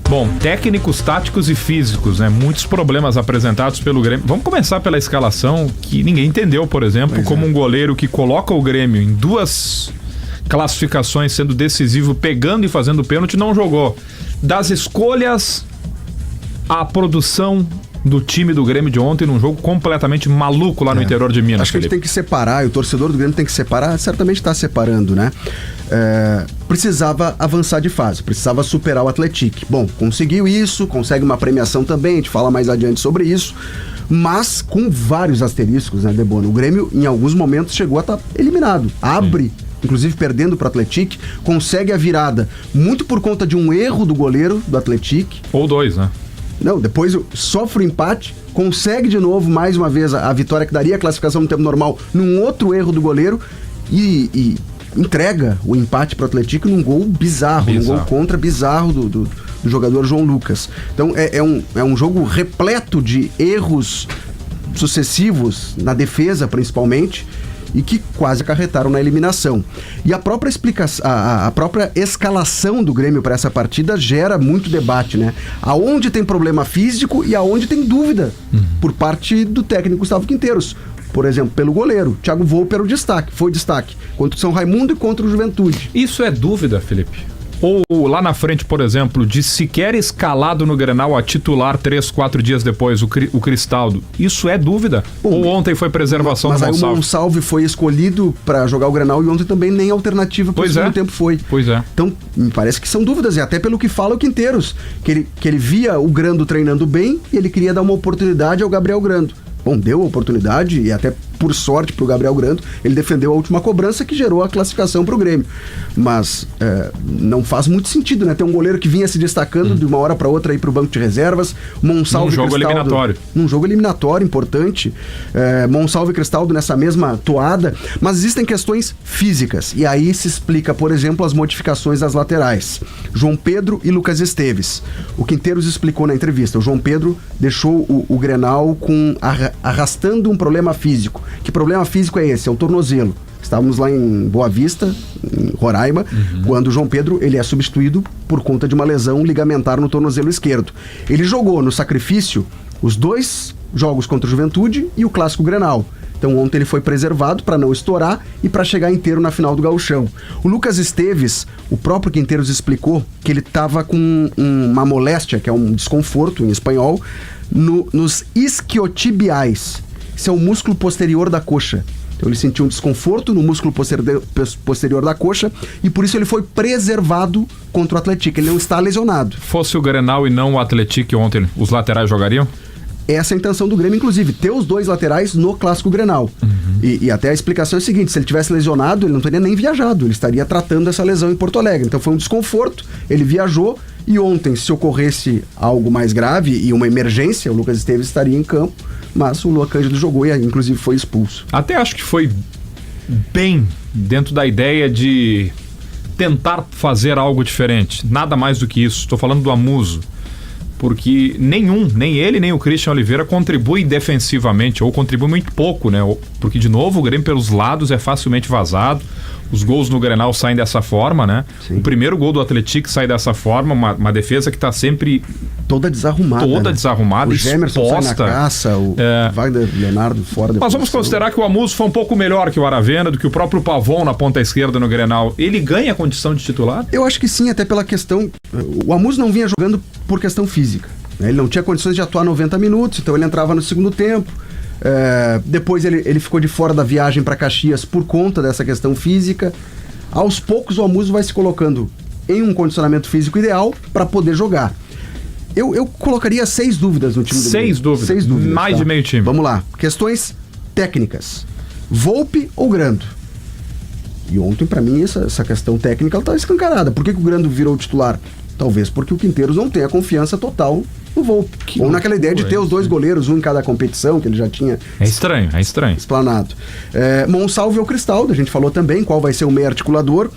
Bom, técnicos, táticos e físicos, né? Muitos problemas apresentados pelo Grêmio. Vamos começar pela escalação, que ninguém entendeu, por exemplo, como um goleiro que coloca o Grêmio em 2 classificações, sendo decisivo, pegando e fazendo pênalti, não jogou. Das escolhas à produção do time do Grêmio de ontem, num jogo completamente maluco lá no interior de Minas. Acho que a gente tem que separar, e o torcedor do Grêmio tem que separar, certamente está separando, né? Precisava avançar de fase, precisava superar o Atlético. Bom, conseguiu isso, consegue uma premiação também, a gente fala mais adiante sobre isso, mas com vários asteriscos, né, Debono? O Grêmio, em alguns momentos, chegou a estar eliminado. Abre, inclusive perdendo para o Atlético, consegue a virada, muito por conta de um erro do goleiro do Atlético. Ou 2, né? Não, depois sofre o empate, consegue de novo, mais uma vez, a vitória que daria a classificação no tempo normal, num outro erro do goleiro, e entrega o empate para o Atlético num gol bizarro, num gol contra bizarro do jogador João Lucas. Então é um jogo repleto de erros sucessivos, na defesa principalmente, e que quase acarretaram na eliminação. E a própria explicação, a própria escalação do Grêmio para essa partida gera muito debate, né? Aonde tem problema físico e aonde tem dúvida por parte do técnico Gustavo Quinteiros. Por exemplo, pelo goleiro, Thiago Volpi era o destaque, foi destaque contra o São Raimundo e contra o Juventude. Isso é dúvida, Felipe? Ou lá na frente, por exemplo, de sequer escalado no Grenal a titular 3, 4 dias depois, o Cristaldo, isso é dúvida? Bom, ou ontem foi preservação do Monsalve? Mas aí o Monsalve foi escolhido para jogar o Grenal e ontem também nem alternativa para o segundo tempo foi. Pois é. Então, me parece que são dúvidas, e até pelo que fala o Quinteiros, que ele via o Grando treinando bem e ele queria dar uma oportunidade ao Gabriel Grando. Bom, deu a oportunidade e até por sorte para o Gabriel Grando, ele defendeu a última cobrança que gerou a classificação para o Grêmio. Mas não faz muito sentido, né? Ter um goleiro que vinha se destacando de uma hora para outra aí para o banco de reservas, Monsalve e Cristaldo. Num jogo eliminatório importante, Monsalve e Cristaldo nessa mesma toada, mas existem questões físicas, e aí se explica, por exemplo, as modificações das laterais. João Pedro e Lucas Esteves. O Quinteiros explicou na entrevista, o João Pedro deixou o Grenal arrastando um problema físico. Que problema físico é esse? É o tornozelo. Estávamos lá em Boa Vista, em Roraima, quando o João Pedro ele é substituído por conta de uma lesão ligamentar no tornozelo esquerdo. Ele jogou no sacrifício os 2 jogos contra o Juventude e o Clássico Grenal. Então ontem ele foi preservado para não estourar e para chegar inteiro na final do Gauchão. O Lucas Esteves, o próprio Quinteiros explicou que ele estava com uma moléstia, que é um desconforto em espanhol, nos isquiotibiais. Esse é o músculo posterior da coxa. Então ele sentiu um desconforto no músculo posterior da coxa e por isso ele foi preservado contra o Atlético. Ele não está lesionado. Fosse o Grenal e não o Atlético ontem, os laterais jogariam? Essa é a intenção do Grêmio, inclusive, ter os 2 laterais no Clássico Grenal. E até a explicação é a seguinte, se ele tivesse lesionado, ele não teria nem viajado, ele estaria tratando essa lesão em Porto Alegre. Então foi um desconforto, ele viajou e ontem, se ocorresse algo mais grave e uma emergência, o Lucas Esteves estaria em campo, mas o Luan Cândido jogou e inclusive foi expulso. Até acho que foi bem dentro da ideia de tentar fazer algo diferente, nada mais do que isso. Estou falando do Amuso. Porque nem ele, nem o Christian Oliveira contribui defensivamente, ou contribui muito pouco, né? Porque, de novo, o Grêmio pelos lados é facilmente vazado, os gols no Grenal saem dessa forma, né? Sim. O primeiro gol do Atlético sai dessa forma, uma defesa que está sempre... Toda desarrumada, né? Desarrumada, o Gemerson exposta. Sai na caça, o Wagner Leonardo fora da Mas vamos considerar que o Amuso foi um pouco melhor que o Aravena, do que o próprio Pavon na ponta esquerda no Grenal. Ele ganha a condição de titular? Eu acho que sim, até pela questão... O Amuso não vinha jogando por questão física. Ele não tinha condições de atuar 90 minutos, então ele entrava no segundo tempo. Depois ele ficou de fora da viagem para Caxias por conta dessa questão física. Aos poucos o Amuso vai se colocando em um condicionamento físico ideal para poder jogar. Eu colocaria 6 dúvidas no time do Grêmio. 6 dúvidas? 6 dúvidas, mais tá? de meio time. Vamos lá. Questões técnicas. Volpi ou Grando? E ontem, para mim, essa questão técnica ela tá escancarada. Por que o Grando virou titular? Talvez porque o Quinteiros não tem a confiança total no Volpi. Ou naquela ideia de ter os 2 goleiros, um em cada competição, que ele já tinha... É estranho. Explanado. Monsalve ou Cristaldo, a gente falou também qual vai ser o meio articulador.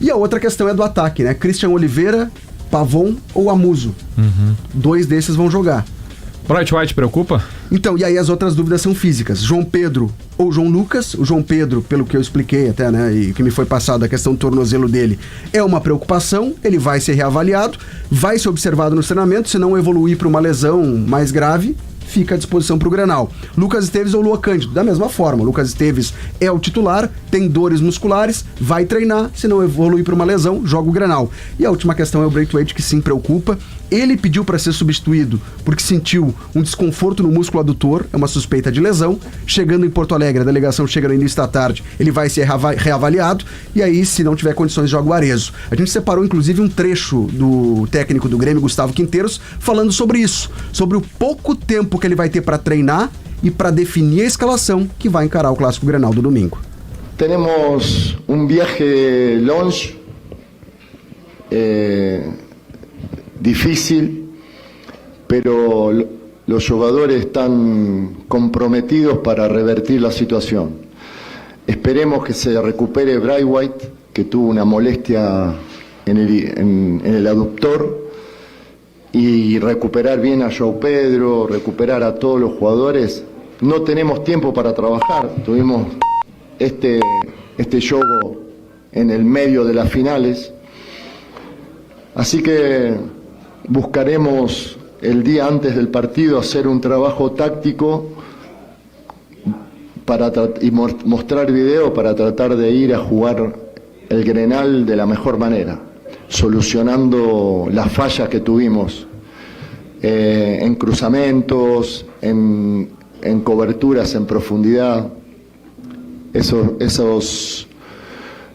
E a outra questão é do ataque, né? Christian Oliveira, Pavon ou Amuso. 2 desses vão jogar. Bright White preocupa? Então, e aí as outras dúvidas são físicas. João Pedro ou João Lucas. O João Pedro, pelo que eu expliquei até, né, e que me foi passado a questão do tornozelo dele, é uma preocupação. Ele vai ser reavaliado, vai ser observado no treinamento. Se não evoluir para uma lesão mais grave, fica à disposição para o Grenal. Lucas Esteves ou Lua Cândido, da mesma forma. Lucas Esteves é o titular, tem dores musculares, vai treinar, se não evoluir para uma lesão, joga o Grenal. E a última questão é o Braithwaite, que sim preocupa. Ele pediu para ser substituído porque sentiu um desconforto no músculo adutor, é uma suspeita de lesão. Chegando em Porto Alegre, a delegação chega no início da tarde, ele vai ser reavaliado, e aí, se não tiver condições, joga o Arezzo. A gente separou, inclusive, um trecho do técnico do Grêmio, Gustavo Quinteiros, falando sobre isso, sobre o pouco tempo que ele vai ter para treinar e para definir a escalação que vai encarar o Clássico Grenal do domingo. Temos um viaje longe, difícil, pero los jugadores están comprometidos para revertir la situación. Esperemos que se recupere Braithwaite, que tuvo una molestia en el aductor, y recuperar bien a João Pedro, recuperar a todos los jugadores. No tenemos tiempo para trabajar, tuvimos este juego en el medio de las finales, así que buscaremos el día antes del partido hacer un trabajo táctico y mostrar video para tratar de ir a jugar el Grenal de la mejor manera, solucionando las fallas que tuvimos en cruzamentos, en coberturas en profundidad, esos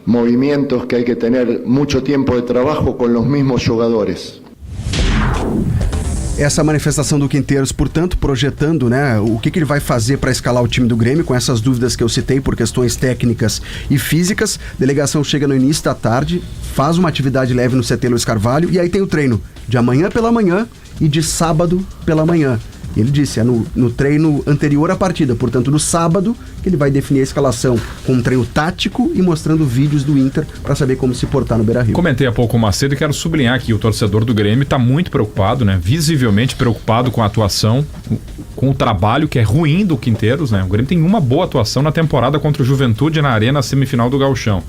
movimientos que hay que tener mucho tiempo de trabajo con los mismos jugadores. Essa manifestação do Quinteiros, portanto, projetando, né, o que ele vai fazer para escalar o time do Grêmio, com essas dúvidas que eu citei por questões técnicas e físicas. A delegação chega no início da tarde, faz uma atividade leve no CT Luiz Carvalho, e aí tem o treino de amanhã pela manhã e de sábado pela manhã. Ele disse, é no treino anterior à partida, portanto, no sábado, que ele vai definir a escalação com um treino tático e mostrando vídeos do Inter para saber como se portar no Beira-Rio. Comentei há pouco o Macedo e quero sublinhar que o torcedor do Grêmio está muito preocupado, né? Visivelmente preocupado com a atuação, com o trabalho que é ruim do Quinteiros, né? O Grêmio tem uma boa atuação na temporada contra o Juventude na Arena, semifinal do Gauchão.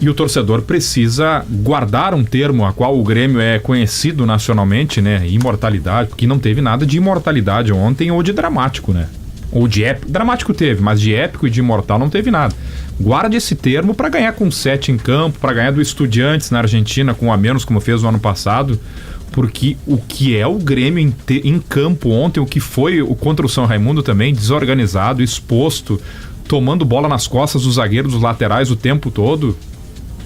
E o torcedor precisa guardar um termo a qual o Grêmio é conhecido nacionalmente, né? Imortalidade, porque não teve nada de imortalidade ontem ou de dramático, né? Ou de épico. Dramático teve, mas de épico e de imortal não teve nada. Guarde esse termo para ganhar com 7 em campo, para ganhar do Estudiantes na Argentina com 1 a menos, como fez no ano passado, porque o que é o Grêmio em campo ontem, o que foi o contra o São Raimundo também, desorganizado, exposto, tomando bola nas costas dos zagueiros, dos laterais o tempo todo.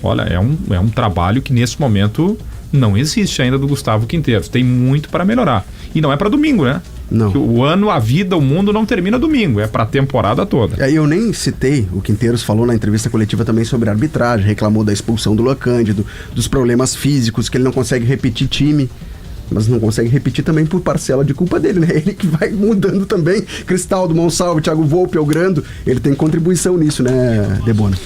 Olha, é um trabalho que nesse momento não existe ainda do Gustavo Quinteiros. Tem muito para melhorar. E não é para domingo, né? Não. O ano, a vida, o mundo não termina domingo. É para a temporada toda. Eu nem citei, o Quinteiros falou na entrevista coletiva também sobre a arbitragem, reclamou da expulsão do Lua Cândido, dos problemas físicos, que ele não consegue repetir time. Mas não consegue repetir também por parcela de culpa dele, né? Ele que vai mudando também. Cristaldo, Monsalve, Thiago Volpe, Elgrando, ele tem contribuição nisso, né, Debona?